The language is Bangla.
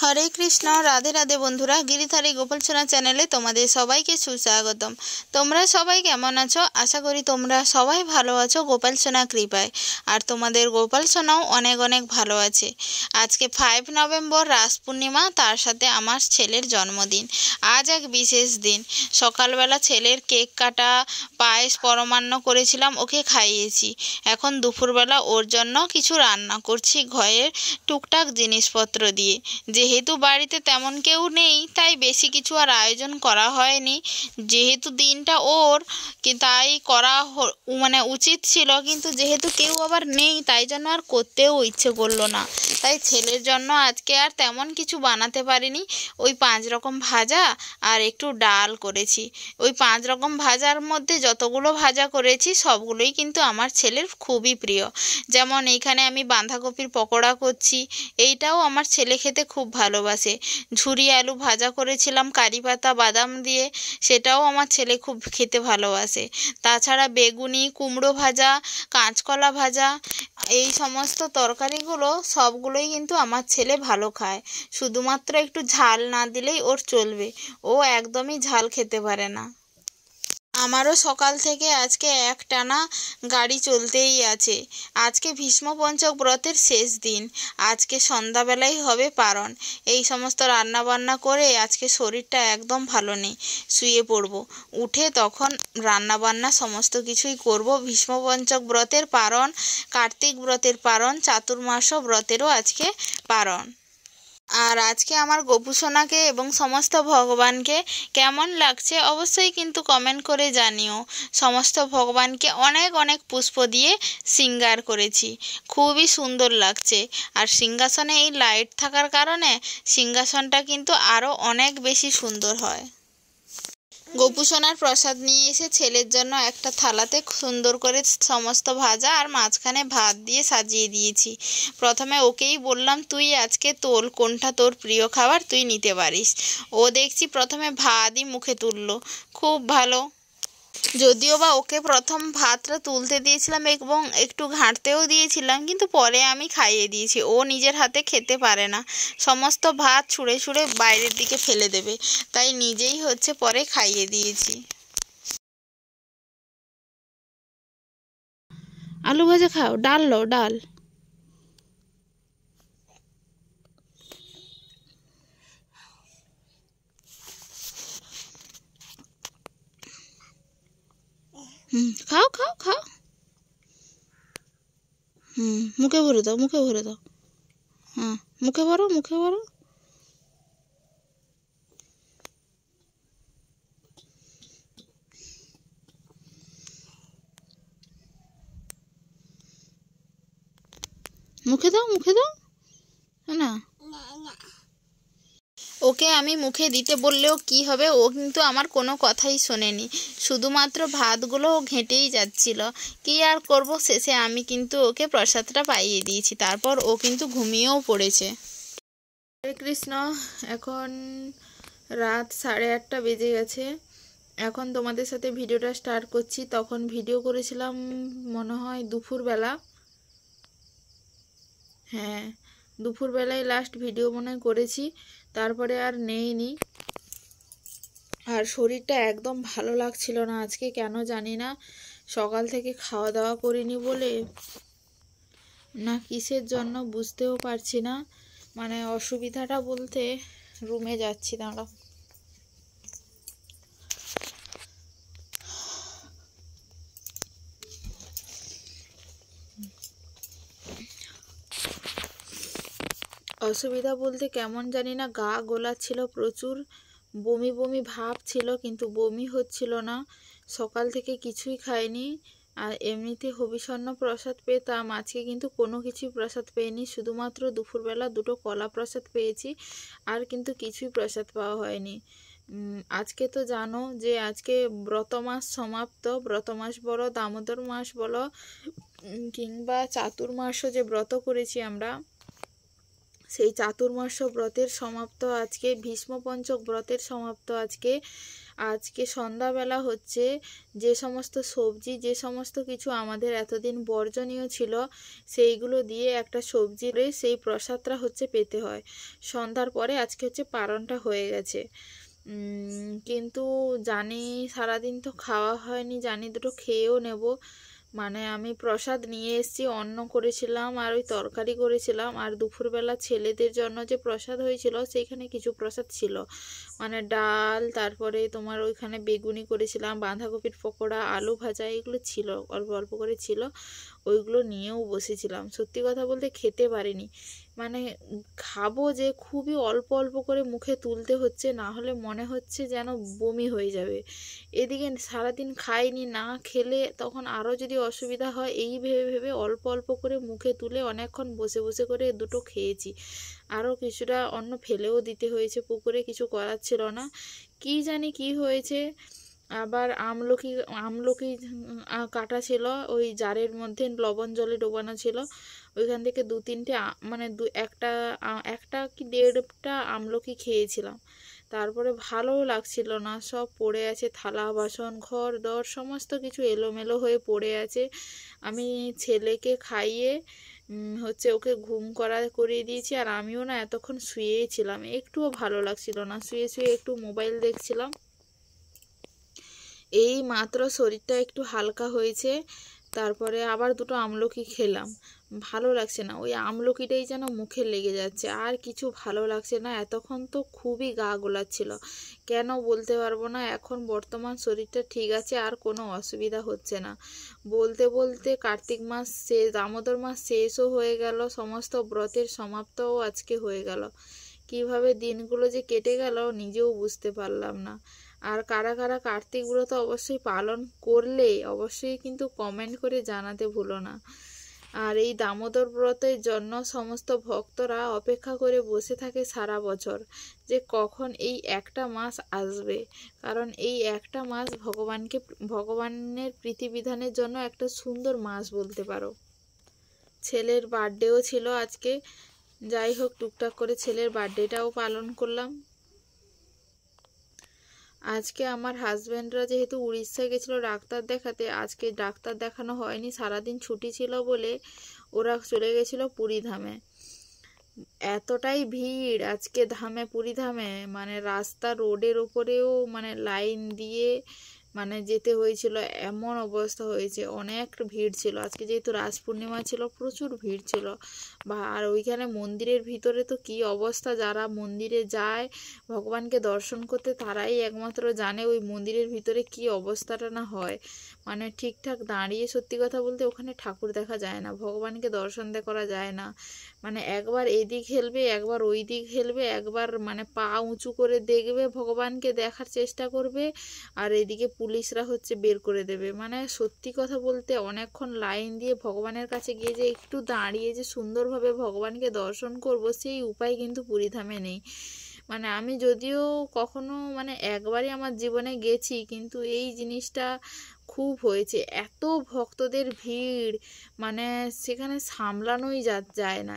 হরে কৃষ্ণ, রাধে রাধে বন্ধুরা। গিরিধারী গোপাল সোনা চ্যানেলে তোমাদের সবাইকে সুস্বাগতম। তোমরা সবাই কেমন আছো? আশা করি তোমরা সবাই ভালো আছো গোপাল সোনা কৃপায়। আর তোমাদের গোপাল সোনাও অনেক অনেক ভালো আছে। আজকে 5 নভেম্বর রাস পূর্ণিমা, তার সাথে আমার ছেলের জন্মদিন। আজ এক বিশেষ দিন। সকালবেলা ছেলের কেক কাটা, পায়েস পরমান্ন করেছিলাম, ওকে খাইয়েছি। এখন দুপুরবেলা ওর জন্য কিছু রান্না করছি ঘরের টুকটাক জিনিসপত্র দিয়ে। যেহেতু বাড়িতে তেমন কেউ নেই, তাই বেশি কিছু আর আয়োজন করা হয়নি। যেহেতু দিনটা ওর, তাই করা উচিত ছিল, কিন্তু যেহেতু কেউ আবার নেই, তাই জন্য আর করতেও ইচ্ছে করলো না। তাই ছেলের জন্য আজকে আর তেমন কিছু বানাতে পারিনি। ওই 5 রকম ভাজা আর একটু ডাল করেছি। ওই 5 রকম ভাজার মধ্যে যতগুলো ভাজা করেছি সবগুলোই কিন্তু আমার ছেলের খুবই প্রিয়। যেমন এইখানে আমি বাঁধাকপির পকোড়া করছি, এইটাও আমার ছেলে খেতে খুব ভালোবাসে। ঝুরি আলু ভাজা করেছিলাম কারি পাতা বাদাম দিয়ে, সেটাও আমার ছেলে খুব খেতে ভালোবাসে। তাছাড়া বেগুনি, কুমড়ো ভাজা, কাঁচকলা ভাজা, এই সমস্ত তরকারিগুলো সবগুলোই কিন্তু আমার ছেলে ভালো খায়। শুধুমাত্র একটু ঝাল না দিলেই ওর চলবে, ও একদমই ঝাল খেতে পারে না। আমারও সকাল থেকে আজকে একটানা গাড়ি চলতেই আছে। আজকে ভীষ্মপঞ্চক ব্রতের শেষ দিন। আজকে সন্ধ্যাবেলাই হবে পারণ। এই সমস্ত রান্নাবান্না করে আজকে শরীরটা একদম ভালো নেই, শুয়ে পড়ব। উঠে তখন রান্নাবান্না সমস্ত কিছুই করব। ভীষ্মপঞ্চক ব্রতের পারণ, কার্তিক ব্রতের পারণ, চাতুর্মাস ব্রতেরও আজকে পারণ। আর আজকে আমার গোপু সোনাকে এবং সমস্ত ভগবানকে কেমন লাগছে অবশ্যই কিন্তু কমেন্ট করে জানিও। সমস্ত ভগবানকে অনেক অনেক পুষ্প দিয়ে শৃঙ্গার করেছি, খুবই সুন্দর লাগছে। আর সিংহাসনে এই লাইট থাকার কারণে সিংহাসনটা কিন্তু আরও অনেক বেশি সুন্দর হয়। গোপু সোনার প্রসাদ নিয়ে এসে ছেলের জন্য একটা থালাতে সুন্দর করে সমস্ত ভাজা আর মাঝখানে ভাত দিয়ে সাজিয়ে দিয়েছি। প্রথমে ওকেই বললাম, তুই আজকে তোল, কোনটা তোর প্রিয় খাবার তুই নিতে পারিস। ও দেখছি প্রথমে ভাতই মুখে তুললো, খুব ভালো। যদিও বা ওকে প্রথম ভাতটা তুলতে দিয়েছিলাম এবং একটু ঘাঁটতেও দিয়েছিলাম, কিন্তু পরে আমি খাইয়ে দিয়েছি। ও নিজের হাতে খেতে পারে না, সমস্ত ভাত ছুঁড়ে ছুঁড়ে বাইরের দিকে ফেলে দেবে, তাই নিজেই পরে খাইয়ে দিয়েছি। আলু ভাজা খাও, ডাল লো, ডাল। খাও খাও খাও। মুখে ভরে দাও, মুখে ভরে দাও। হ্যাঁ, মুখে ভরো, মুখে ভরো। মুখে দাও, মুখে দাও না। ওকে আমি মুখে দিতে বললেও কি হবে, ও কিন্তু আমার কোনো কথাই শোনেনি। শুধুমাত্র ভাতগুলো ও ঘেঁটেই যাচ্ছিল। কি আর করব, শেষে আমি কিন্তু ওকে প্রসাদটা পাইয়ে দিয়েছি। তারপর ও কিন্তু ঘুমিয়েও পড়েছে। হরে কৃষ্ণ। এখন রাত 8:30 বেজে গেছে। এখন তোমাদের সাথে ভিডিওটা স্টার্ট করছি। তখন ভিডিও করেছিলাম মনে হয় দুপুরবেলা। হ্যাঁ, দুপুরবেলায় লাস্ট ভিডিও মনে হয় করেছি, তারপরে আর নেইনি। আর শরীরটা একদম ভালো লাগছিল না আজকে, কেন জানি না। সকাল থেকে খাওয়া দাওয়া করিনি বলে না কিসের জন্য বুঝতেও পারছি না। মানে অসুবিধাটা বলতে, রুমে যাচ্ছি, দাঁড়াও। অসুবিধা বলতে কেমন জানি না, গা গোলাচ্ছিল প্রচুর, বমি বমি ভাব ছিল, কিন্তু বমি হচ্ছিল না। সকাল থেকে কিছুই খাইনি। আর এমনিতে হবিষণ্ণ প্রসাদ পেতাম, আজকে কিন্তু কোনো কিছুই প্রসাদ পেইনি। শুধুমাত্র দুপুরবেলা 2টো কলা প্রসাদ পেয়েছি, আর কিন্তু কিছুই প্রসাদ পাওয়া হয়নি। আজকে তো জানো যে আজকে ব্রত মাস সমাপ্ত। ব্রত মাস বলো, দামোদর মাস বলো, কিংবা চাতুর্মাসও যে ব্রত করেছি আমরা, সেই চাতুর্মাস্য ব্রতের সমাপ্ত আজকে, ভীষ্মপঞ্চক ব্রতের সমাপ্ত আজকে। আজকে সন্ধ্যাবেলা হচ্ছে যে সমস্ত সবজি, যে সমস্ত কিছু আমাদের এতদিন বর্জনীয় ছিল, সেইগুলো দিয়ে একটা সবজি রে সেই প্রসাদটা হচ্ছে পেতে হয়। সন্ধ্যার পরে আজকে হচ্ছে পারণটা হয়ে গেছে। কিন্তু জানি সারাদিন তো খাওয়া হয়নি, জানি দুটো খেয়েও নেব। মানে আমি প্রসাদ নিয়ে এসেছি, অন্ন করেছিলাম আর ওই তরকারি করেছিলাম, আর দুপুরবেলা ছেলেদের জন্য যে প্রসাদ হয়েছিল সেইখানে কিছু প্রসাদ ছিল, মানে ডাল, তারপরে তোমার ওইখানে বেগুনি করেছিলাম, বাঁধাকপির পকোড়া, আলু ভাজা, এগুলো ছিল, অল্প অল্প করে ছিল। ওইগুলো নিয়েও বসেছিলাম। সত্যি কথা বলতে খেতে পারিনি, মানে খাবো যে খুবই অল্প অল্প করে মুখে তুলতে হচ্ছে, না হলে মনে হচ্ছে যেন বমি হয়ে যাবে। এদিকে সারাদিন খাইনি, না খেলে তখন আরও যদি অসুবিধা হয়, এই ভেবে ভেবে অল্প অল্প করে মুখে তুলে অনেকক্ষণ বসে বসে করে দুটো খেয়েছি। আরও কিছুটা অন্ন ফেলেও দিতে হয়েছে পুকুরে, কিছু করার ছিল না। কি জানি কি হয়েছে। আবার আমলকি আমলকি কাটা ছিল, ওই জারের মধ্যে লবণ জলে ডোবানো ছিল, ওইখান থেকে দু তিনটে মানে একটা কি দেড়টা আমলকি খেয়েছিলাম। তারপরে ভালোও লাগছিল না, সব পড়ে আছে, থালা বাসন ঘর দর সমস্ত কিছু এলোমেলো হয়ে পড়ে আছে। আমি ছেলেকে খাইয়ে হচ্ছে ওকে ঘুম করিয়ে দিয়েছি, আর আমিও না এতক্ষণ শুয়েই ছিলাম, একটুও ভালো লাগছিল না, শুয়ে শুয়ে একটু মোবাইল দেখছিলাম। এই মাত্র শরীরটা একটু হালকা হয়েছে, তারপরে আবার দুটো আমলকি খেলাম। ভালো লাগছে না, ওই আমলকিটাই যেন মুখে লেগে যাচ্ছে, আর কিছু ভালো লাগছে না। এতক্ষণ তো খুবই গা গোলাচ্ছিল, কেন বলতে পারবো না। এখন বর্তমান শরীরটা ঠিক আছে, আর কোনো অসুবিধা হচ্ছে না। বলতে বলতে কার্তিক মাস শেষ, দামোদর মাস শেষও হয়ে গেল, সমস্ত ব্রতের সমাপ্তও আজকে হয়ে গেল। কিভাবে দিনগুলো যে কেটে গেল নিজেও বুঝতে পারলাম না। আর কারা কারা কার্তিক ব্রত অবশ্যই পালন করলে অবশ্যই কিন্তু কমেন্ট করে জানাতে ভুলো না। আর এই দামোদর ব্রতের জন্য সমস্ত ভক্তরা অপেক্ষা করে বসে থাকে সারা বছর, যে কখন এই একটা মাস আসবে। কারণ এই একটা মাস ভগবানের প্রীতিবিধানের জন্য একটা সুন্দর মাস বলতে পারো। ছেলের বার্থডেও ছিল আজকে, যাই হোক টুকটাক করে ছেলের বার্থডেটাও পালন করলাম। আজকে আমার হাজব্যান্ডরা যেহেতু উড়িষ্যায় গেছিলো ডাক্তার দেখাতে, আজকে ডাক্তার দেখানো হয়নি, সারাদিন ছুটি ছিল বলে ওরা চলে গেছিলো পুরী ধামে। এতটাই ভিড় আজকে ধামে, পুরী ধামে, মানে রাস্তা রোডের ওপরেও মানে লাইন দিয়ে মানে যেতে হয়েছিল, এমন অবস্থা হয়েছে, অনেক ভিড় ছিল আজকে, যেহেতু রাস পূর্ণিমা ছিল, প্রচুর ভিড় ছিল। আর ওইখানে মন্দিরের ভিতরে তো কি অবস্থা, যারা মন্দিরে যায় ভগবানকে দর্শন করতে তারাই একমাত্র জানে ওই মন্দিরের ভিতরে কি অবস্থাটা না হয়। মানে ঠিকঠাক দাঁড়িয়ে সত্যি কথা বলতে ওখানে ঠাকুর দেখা যায় না, ভগবানকে দর্শন করা যায় না। মানে একবার এদিক হেলবে, একবার ওই দিক হেলবে, একবার মানে পা উঁচু করে দেখবে, ভগবানকে দেখার চেষ্টা করবে, আর এদিকে পুলিশরা হচ্ছে বের করে দেবে। মানে সত্যি কথা বলতে অনেকক্ষণ লাইন দিয়ে ভগবানের কাছে গিয়ে যে একটু দাঁড়িয়ে যে সুন্দরভাবে ভগবানকে দর্শন করব, সেই উপায় কিন্তু পুরীধামে নেই। মানে আমি যদিও কখনো মানে একবারই আমার জীবনে গেছি, কিন্তু এই জিনিসটা খুব হয়েছে, এত ভক্তদের ভিড়, মানে সেখানে সামলানোই যায় না।